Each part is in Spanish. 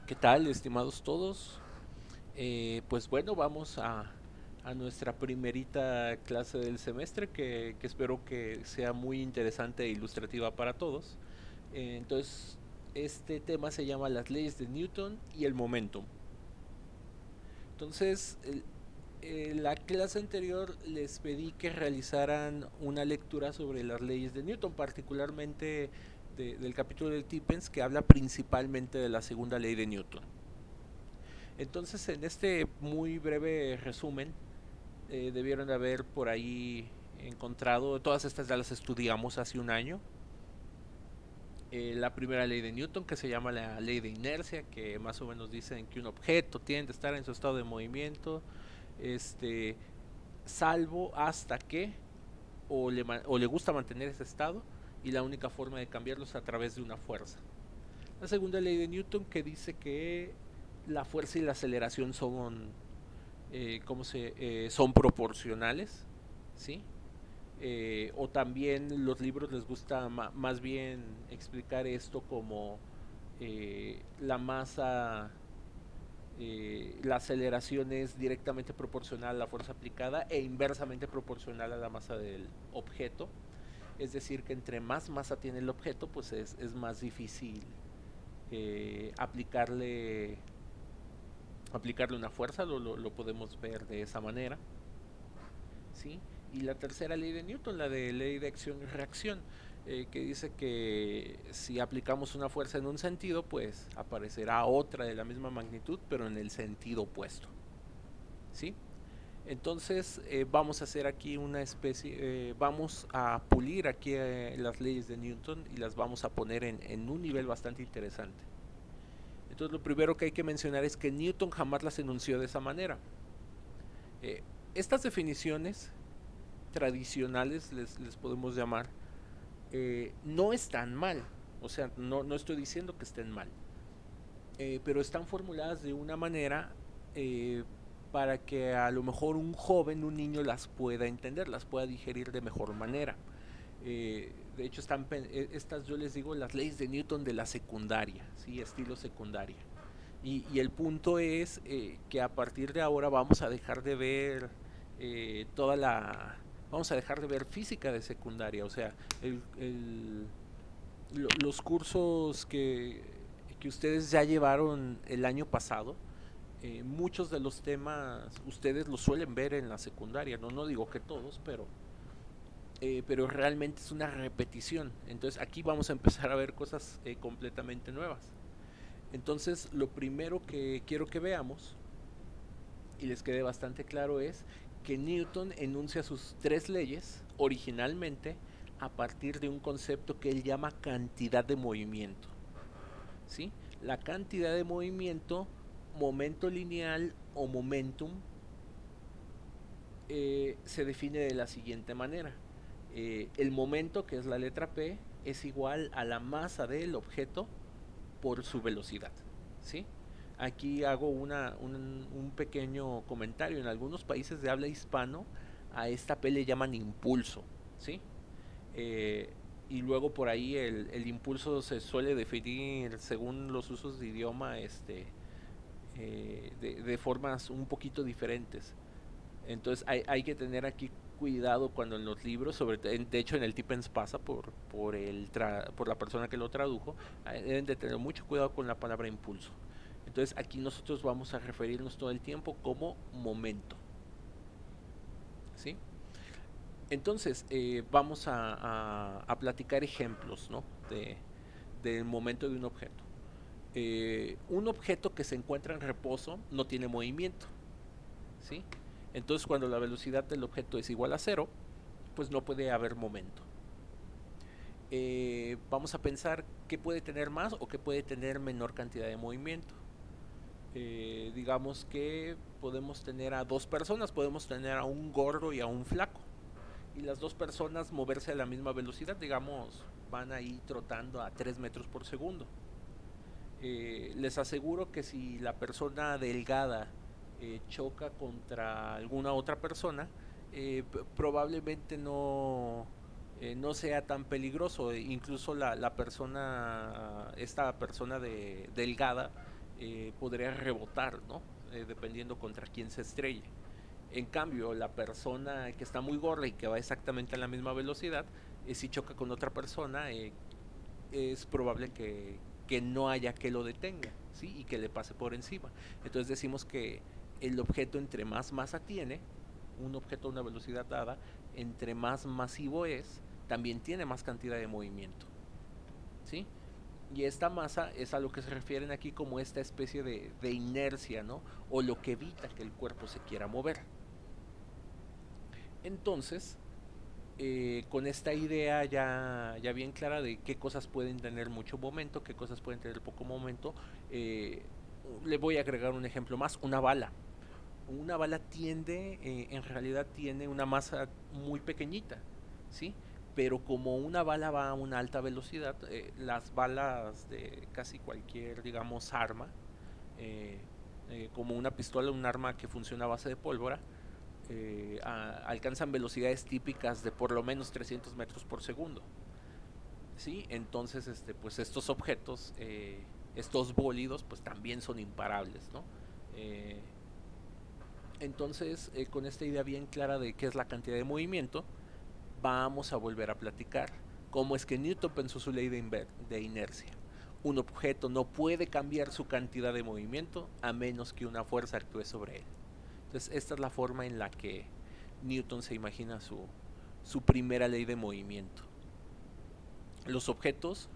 ¿Qué tal, estimados todos? Pues bueno, vamos a nuestra primerita clase del semestre que espero que sea muy interesante e ilustrativa para todos. Entonces, este tema se llama las leyes de Newton y el momentum. Entonces, la clase anterior les pedí que realizaran una lectura sobre las leyes de Newton, particularmente del capítulo de Tippens que habla principalmente de la segunda ley de Newton. Entonces, en este muy breve resumen, debieron de haber por ahí encontrado, todas estas ya las estudiamos hace un año. La primera ley de Newton, que se llama la ley de inercia, que más o menos dicen que un objeto tiende a estar en su estado de movimiento, este, salvo hasta que o le gusta mantener ese estado, y la única forma de cambiarlo es a través de una fuerza. La segunda ley de Newton, que dice que la fuerza y la aceleración son proporcionales, ¿sí? O también los libros les gusta más bien explicar esto como la masa, la aceleración es directamente proporcional a la fuerza aplicada e inversamente proporcional a la masa del objeto. Es decir, que entre más masa tiene el objeto, pues es más difícil aplicarle una fuerza, lo podemos ver de esa manera. ¿Sí? Y la tercera ley de Newton, la de ley de acción y reacción, que dice que si aplicamos una fuerza en un sentido, pues aparecerá otra de la misma magnitud, pero en el sentido opuesto. ¿Sí? Entonces vamos a hacer aquí una especie, vamos a pulir aquí las leyes de Newton y las vamos a poner en un nivel bastante interesante. Entonces lo primero que hay que mencionar es que Newton jamás las enunció de esa manera. Eh, estas definiciones tradicionales, les podemos llamar, no están mal. O sea, no estoy diciendo que estén mal, pero están formuladas de una manera eh, para que a lo mejor un joven, un niño las pueda entender, las pueda digerir de mejor manera. De hecho, estas yo les digo las leyes de Newton de la secundaria, ¿sí? Estilo secundaria. Y el punto es que a partir de ahora vamos a dejar de ver toda la... Vamos a dejar de ver física de secundaria, o sea, los cursos que ustedes ya llevaron el año pasado, muchos de los temas ustedes los suelen ver en la secundaria, no digo que todos, pero realmente es una repetición. Entonces aquí vamos a empezar a ver cosas completamente nuevas. Entonces lo primero que quiero que veamos y les quede bastante claro es que Newton enuncia sus tres leyes originalmente a partir de un concepto que él llama cantidad de movimiento. ¿Sí? La cantidad de movimiento, momento lineal o momentum, se define de la siguiente manera. El momento, que es la letra P, es igual a la masa del objeto por su velocidad. ¿Sí? Aquí hago un pequeño comentario. En algunos países de habla hispano a esta P le llaman impulso. ¿Sí? Eh, y luego por ahí el impulso se suele definir según los usos de idioma de formas un poquito diferentes. Entonces hay que tener aquí cuidado cuando en los libros, de hecho en el Tippens pasa por la persona que lo tradujo, deben de tener mucho cuidado con la palabra impulso. Entonces aquí nosotros vamos a referirnos todo el tiempo como momento. ¿Sí? Entonces vamos a platicar ejemplos, ¿no? Del momento de un objeto. Un objeto que se encuentra en reposo no tiene movimiento. ¿Sí? Entonces cuando la velocidad del objeto es igual a cero, pues no puede haber momento. Vamos a pensar qué puede tener más o qué puede tener menor cantidad de movimiento. Digamos que podemos tener a dos personas, podemos tener a un gordo y a un flaco. Y las dos personas moverse a la misma velocidad, digamos, van ahí trotando a 3 metros por segundo. Les aseguro que si la persona delgada choca contra alguna otra persona, probablemente no sea tan peligroso. Incluso esta persona delgada podría rebotar, ¿no? Dependiendo contra quién se estrelle. En cambio, la persona que está muy gorda y que va exactamente a la misma velocidad, si choca con otra persona, es probable que no haya que lo detenga, ¿sí? Y que le pase por encima. Entonces decimos que el objeto entre más masa tiene, un objeto a una velocidad dada, entre más masivo es, también tiene más cantidad de movimiento, ¿sí? Y esta masa es a lo que se refieren aquí como esta especie de inercia, ¿no? O lo que evita que el cuerpo se quiera mover. Entonces, con esta idea ya bien clara de qué cosas pueden tener mucho momento, qué cosas pueden tener poco momento, eh, le voy a agregar un ejemplo más, una bala. Una bala en realidad tiene una masa muy pequeñita, ¿sí? Pero como una bala va a una alta velocidad, las balas de casi cualquier, digamos, arma, eh, como una pistola, un arma que funciona a base de pólvora, alcanzan velocidades típicas de por lo menos 300 metros por segundo. ¿Sí? Entonces, pues estos objetos, estos bólidos, pues también son imparables, ¿no? Eh, entonces, con esta idea bien clara de qué es la cantidad de movimiento, vamos a volver a platicar cómo es que Newton pensó su ley de inercia. Un objeto no puede cambiar su cantidad de movimiento a menos que una fuerza actúe sobre él. Entonces, esta es la forma en la que Newton se imagina su primera ley de movimiento. Los objetos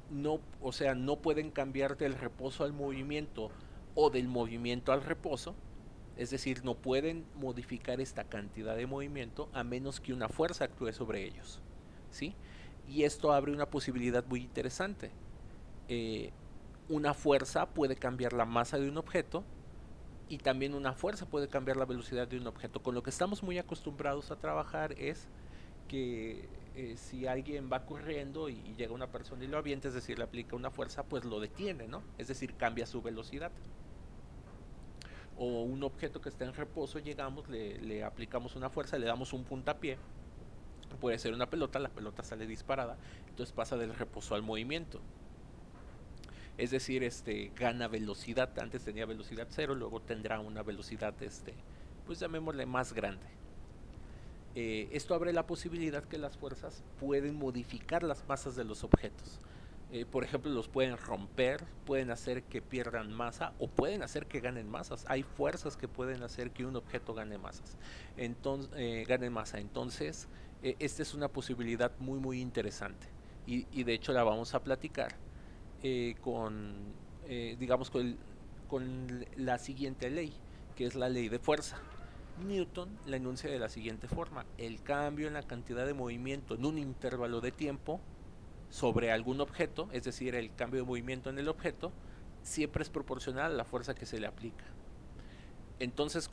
no, o sea, no pueden cambiar del reposo al movimiento o del movimiento al reposo, es decir, no pueden modificar esta cantidad de movimiento a menos que una fuerza actúe sobre ellos, ¿sí? Y esto abre una posibilidad muy interesante. Eh, una fuerza puede cambiar la masa de un objeto y también una fuerza puede cambiar la velocidad de un objeto. Con lo que estamos muy acostumbrados a trabajar es que si alguien va corriendo y llega una persona y lo avienta, es decir, le aplica una fuerza, pues lo detiene, ¿no? Es decir, cambia su velocidad. O un objeto que está en reposo, llegamos, le aplicamos una fuerza, le damos un puntapié, puede ser una pelota, la pelota sale disparada, entonces pasa del reposo al movimiento. Es decir, gana velocidad, antes tenía velocidad cero, luego tendrá una velocidad, pues llamémosle más grande. Esto abre la posibilidad que las fuerzas pueden modificar las masas de los objetos. Por ejemplo, los pueden romper, pueden hacer que pierdan masa o pueden hacer que ganen masas. Hay fuerzas que pueden hacer que un objeto gane masas. Entonces, gane masa. Entonces, esta es una posibilidad muy muy interesante y de hecho la vamos a platicar con, digamos, con la siguiente ley, que es la ley de fuerza. Newton la enuncia de la siguiente forma: el cambio en la cantidad de movimiento en un intervalo de tiempo sobre algún objeto, es decir, el cambio de movimiento en el objeto, siempre es proporcional a la fuerza que se le aplica. Entonces,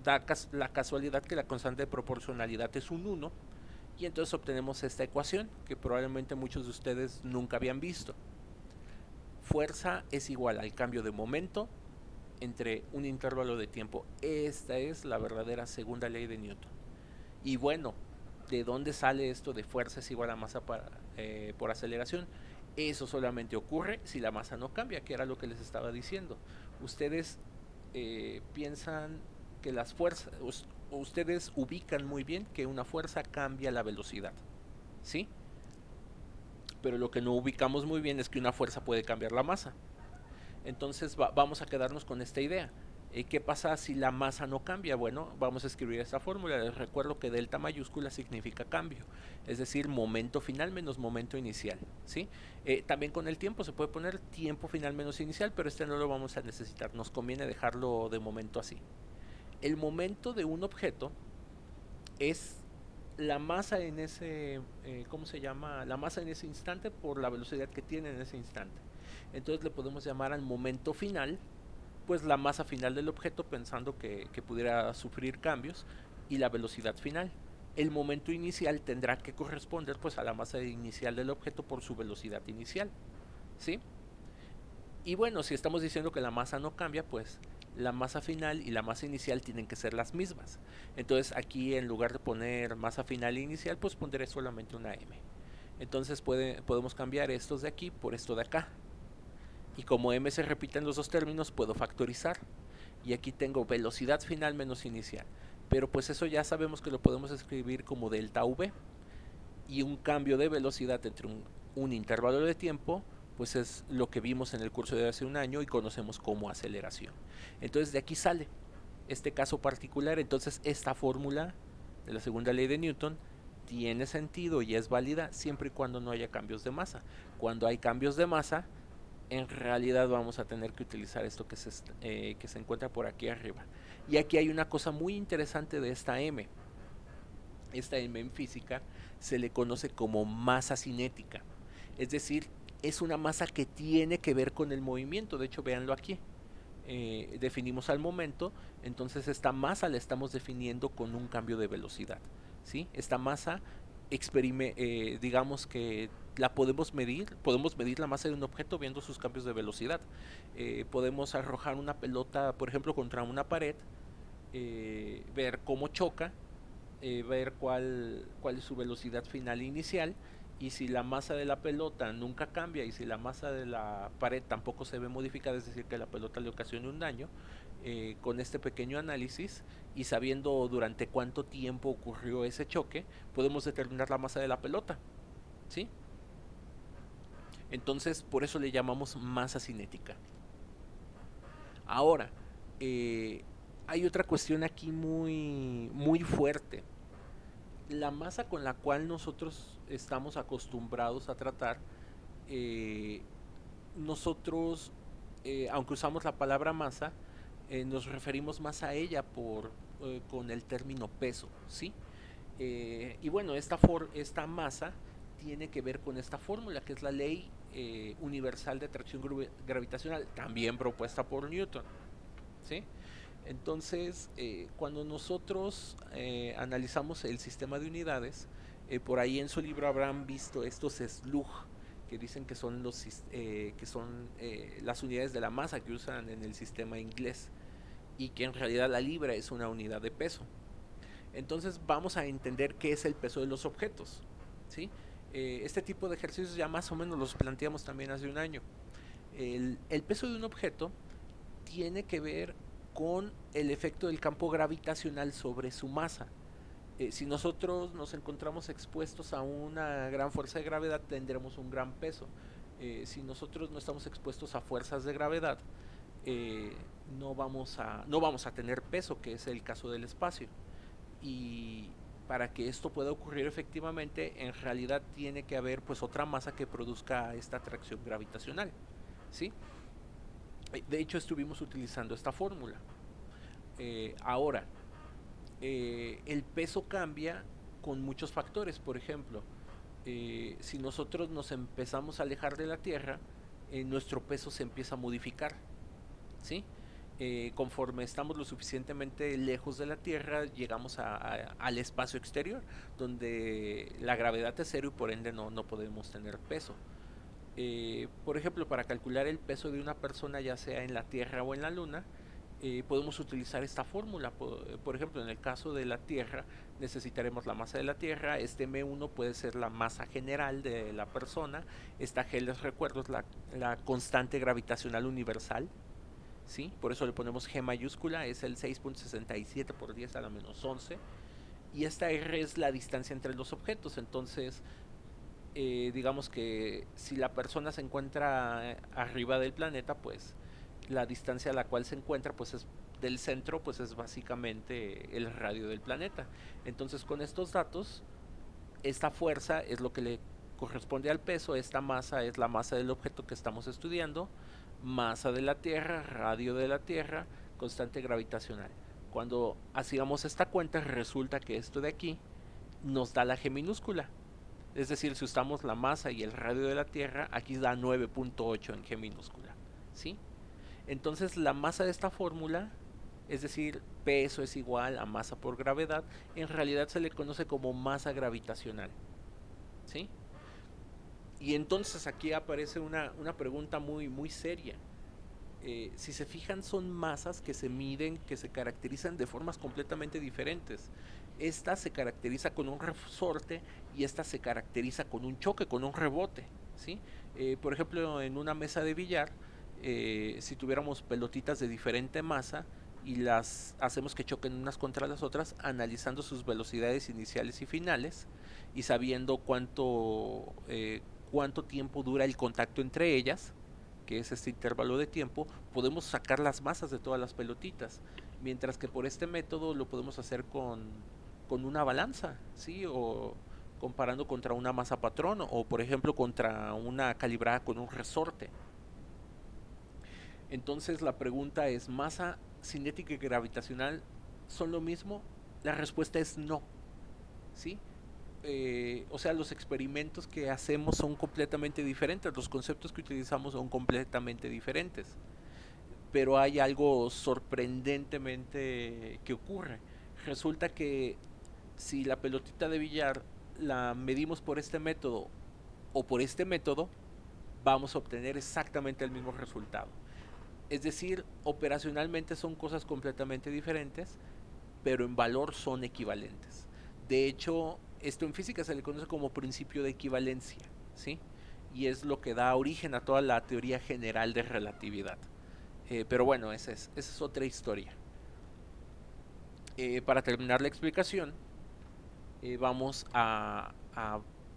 da la casualidad que la constante de proporcionalidad es un 1 y entonces obtenemos esta ecuación que probablemente muchos de ustedes nunca habían visto. Fuerza es igual al cambio de momento entre un intervalo de tiempo. Esta es la verdadera segunda ley de Newton. Y bueno, ¿de dónde sale esto de fuerza es igual a masa por aceleración? Eso solamente ocurre si la masa no cambia, que era lo que les estaba diciendo. Ustedes piensan que las fuerzas, ustedes ubican muy bien que una fuerza cambia la velocidad, ¿sí? Pero lo que no ubicamos muy bien es que una fuerza puede cambiar la masa. Entonces vamos a quedarnos con esta idea. ¿Qué pasa si la masa no cambia? Bueno, vamos a escribir esta fórmula. Les recuerdo que delta mayúscula significa cambio, es decir, momento final menos momento inicial, ¿sí? También con el tiempo se puede poner tiempo final menos inicial, pero no lo vamos a necesitar. Nos conviene dejarlo de momento así. El momento de un objeto es la masa en ese, ¿cómo se llama? La masa en ese instante por la velocidad que tiene en ese instante. Entonces le podemos llamar al momento final, pues la masa final del objeto, pensando que pudiera sufrir cambios, y la velocidad final. El momento inicial tendrá que corresponder pues a la masa inicial del objeto por su velocidad inicial, ¿sí? Y bueno, si estamos diciendo que la masa no cambia, pues la masa final y la masa inicial tienen que ser las mismas. Entonces aquí, en lugar de poner masa final e inicial, pues pondré solamente una m. Entonces podemos cambiar estos de aquí por esto de acá. Y como m se repite en los dos términos, puedo factorizar. Y aquí tengo velocidad final menos inicial. Pero pues eso ya sabemos que lo podemos escribir como delta v. Y un cambio de velocidad entre un intervalo de tiempo, pues es lo que vimos en el curso de hace un año y conocemos como aceleración. Entonces de aquí sale este caso particular. Entonces esta fórmula de la segunda ley de Newton tiene sentido y es válida siempre y cuando no haya cambios de masa. Cuando hay cambios de masa, en realidad vamos a tener que utilizar esto que se encuentra por aquí arriba. Y aquí hay una cosa muy interesante de esta M. Esta M en física se le conoce como masa cinética. Es decir, es una masa que tiene que ver con el movimiento. De hecho, véanlo aquí. Definimos al momento, entonces esta masa la estamos definiendo con un cambio de velocidad. ¿Sí? Esta masa, digamos que la podemos medir la masa de un objeto viendo sus cambios de velocidad. Podemos arrojar una pelota, por ejemplo, contra una pared, ver cómo choca, ver cuál es su velocidad final inicial, y si la masa de la pelota nunca cambia y si la masa de la pared tampoco se ve modificada, es decir, que la pelota le ocasione un daño, con este pequeño análisis y sabiendo durante cuánto tiempo ocurrió ese choque, podemos determinar la masa de la pelota, ¿sí? Entonces, por eso le llamamos masa cinética. Ahora, hay otra cuestión aquí muy fuerte. La masa con la cual nosotros estamos acostumbrados a tratar, eh, nosotros, aunque usamos la palabra masa, nos referimos más a ella con el término peso, ¿sí? Y bueno, esta masa tiene que ver con esta fórmula, que es la ley universal de atracción gravitacional, también propuesta por Newton, ¿sí? Entonces, cuando nosotros analizamos el sistema de unidades, por ahí en su libro habrán visto estos slug que dicen que son las unidades de la masa que usan en el sistema inglés, y que en realidad la libra es una unidad de peso. Entonces vamos a entender qué es el peso de los objetos, ¿sí? Este tipo de ejercicios ya más o menos los planteamos también hace un año. El peso de un objeto tiene que ver con el efecto del campo gravitacional sobre su masa. Si nosotros nos encontramos expuestos a una gran fuerza de gravedad, tendremos un gran peso. Si nosotros no estamos expuestos a fuerzas de gravedad, eh, no vamos a tener peso, que es el caso del espacio. Y para que esto pueda ocurrir efectivamente, en realidad tiene que haber pues otra masa que produzca esta atracción gravitacional, ¿sí? De hecho, estuvimos utilizando esta fórmula. Ahora, el peso cambia con muchos factores. Por ejemplo, si nosotros nos empezamos a alejar de la Tierra, nuestro peso se empieza a modificar, ¿sí? Conforme estamos lo suficientemente lejos de la Tierra, llegamos al espacio exterior, donde la gravedad es cero y por ende no podemos tener peso. Por ejemplo, para calcular el peso de una persona, ya sea en la Tierra o en la Luna, podemos utilizar esta fórmula. Por ejemplo, en el caso de la Tierra, necesitaremos la masa de la Tierra. Este M1 puede ser la masa general de la persona. Esta G, les recuerdo, es la constante gravitacional universal, ¿sí? Por eso le ponemos G mayúscula, es el 6.67 por 10 a la menos 11. Y esta R es la distancia entre los objetos. Entonces, digamos que si la persona se encuentra arriba del planeta, pues la distancia a la cual se encuentra pues es del centro, pues es básicamente el radio del planeta. Entonces, con estos datos, esta fuerza es lo que le corresponde al peso, esta masa es la masa del objeto que estamos estudiando, masa de la Tierra, radio de la Tierra, constante gravitacional. Cuando hacíamos esta cuenta, resulta que esto de aquí nos da la G minúscula. Es decir, si usamos la masa y el radio de la Tierra, aquí da 9.8 en G minúscula, ¿sí? Entonces la masa de esta fórmula, es decir, peso es igual a masa por gravedad, en realidad se le conoce como masa gravitacional, ¿sí? Y entonces aquí aparece una pregunta muy seria. Si se fijan, son masas que se miden, que se caracterizan de formas completamente diferentes. Esta se caracteriza con un resorte y esta se caracteriza con un choque, con un rebote, ¿sí? Por ejemplo, en una mesa de billar, si tuviéramos pelotitas de diferente masa y las hacemos que choquen unas contra las otras, analizando sus velocidades iniciales y finales y sabiendo cuánto tiempo dura el contacto entre ellas, que es este intervalo de tiempo, podemos sacar las masas de todas las pelotitas. Mientras que por este método lo podemos hacer con una balanza, ¿sí? O comparando contra una masa patrón o por ejemplo contra una calibrada con un resorte. Entonces la pregunta es, ¿masa cinética y gravitacional son lo mismo? La respuesta es no, ¿sí? O sea, los experimentos que hacemos son completamente diferentes, los conceptos que utilizamos son completamente diferentes, pero hay algo sorprendentemente que ocurre. Resulta que si la pelotita de billar la medimos por este método o por este método, vamos a obtener exactamente el mismo resultado. Es decir, operacionalmente son cosas completamente diferentes, pero en valor son equivalentes. De hecho, esto en física se le conoce como principio de equivalencia, ¿sí? Y es lo que da origen a toda la teoría general de relatividad. Pero bueno, esa es otra historia. Para terminar la explicación, vamos a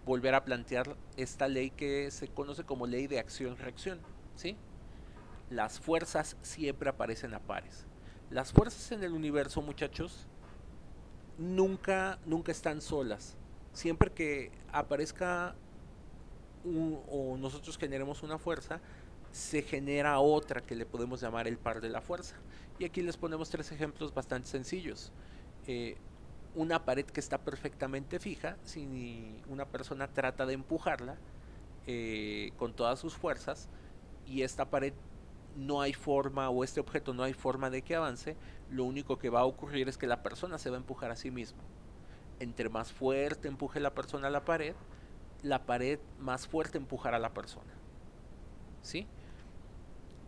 volver a plantear esta ley que se conoce como ley de acción-reacción, ¿sí? Las fuerzas siempre aparecen a pares. Las fuerzas en el universo, muchachos, nunca están solas. Siempre que aparezca o nosotros generemos una fuerza, se genera otra que le podemos llamar el par de la fuerza. Y aquí les ponemos tres ejemplos bastante sencillos. Eh, una pared que está perfectamente fija, si una persona trata de empujarla con todas sus fuerzas y esta pared no hay forma o este objeto no hay forma de que avance, lo único que va a ocurrir es que la persona se va a empujar a sí misma. Entre más fuerte empuje la pared más fuerte empujará a la persona. ¿Sí?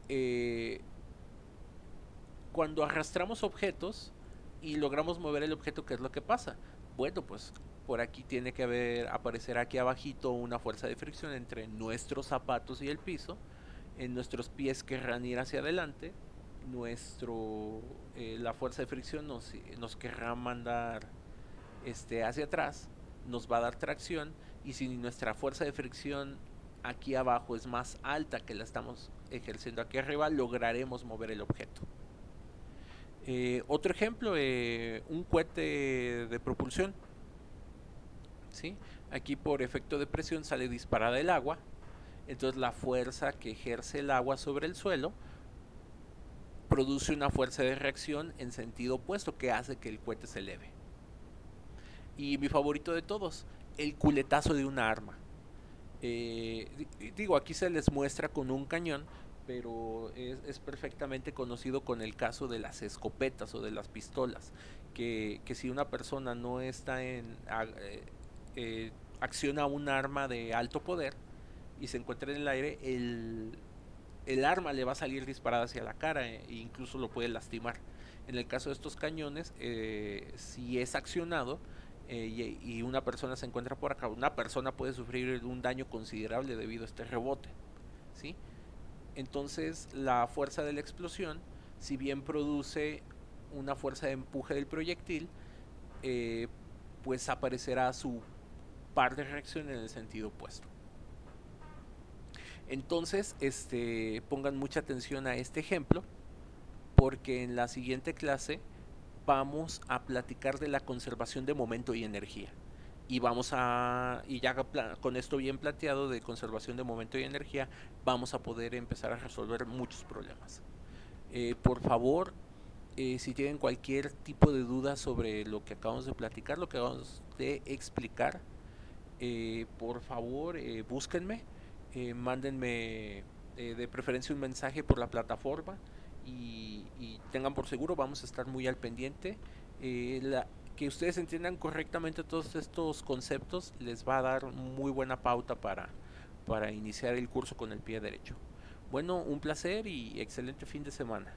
Eh, Cuando arrastramos objetos y logramos mover el objeto, ¿qué es lo que pasa? Bueno, pues por aquí tiene que aparecer aquí abajito una fuerza de fricción entre nuestros zapatos y el piso. En nuestros pies querrán ir hacia adelante. La fuerza de fricción nos querrá mandar hacia atrás, nos va a dar tracción y si nuestra fuerza de fricción aquí abajo es más alta que la estamos ejerciendo aquí arriba, lograremos mover el objeto. Otro ejemplo, un cohete de propulsión. ¿Sí? Aquí por efecto de presión sale disparada el agua, entonces la fuerza que ejerce el agua sobre el suelo produce una fuerza de reacción en sentido opuesto que hace que el cohete se eleve. Y mi favorito de todos, el culetazo de una arma. Digo, aquí se les muestra con un cañón, pero es perfectamente conocido con el caso de las escopetas o de las pistolas, que si una persona no está acciona un arma de alto poder y se encuentra en el aire, el arma le va a salir disparada hacia la cara e incluso lo puede lastimar. En el caso de estos cañones, si es accionado y una persona se encuentra por acá, una persona puede sufrir un daño considerable debido a este rebote, ¿sí? Entonces la fuerza de la explosión, si bien produce una fuerza de empuje del proyectil, eh, pues aparecerá su par de reacción en el sentido opuesto. Entonces, pongan mucha atención a este ejemplo, porque en la siguiente clase vamos a platicar de la conservación de momento y energía. Y ya con esto bien planteado de conservación de momento y energía, vamos a poder empezar a resolver muchos problemas. Por favor, si tienen cualquier tipo de duda sobre lo que acabamos de platicar, lo que acabamos de explicar, por favor, búsquenme, mándenme de preferencia un mensaje por la plataforma y tengan por seguro, vamos a estar muy al pendiente. Que ustedes entiendan correctamente todos estos conceptos les va a dar muy buena pauta para iniciar el curso con el pie derecho. Bueno, un placer y excelente fin de semana.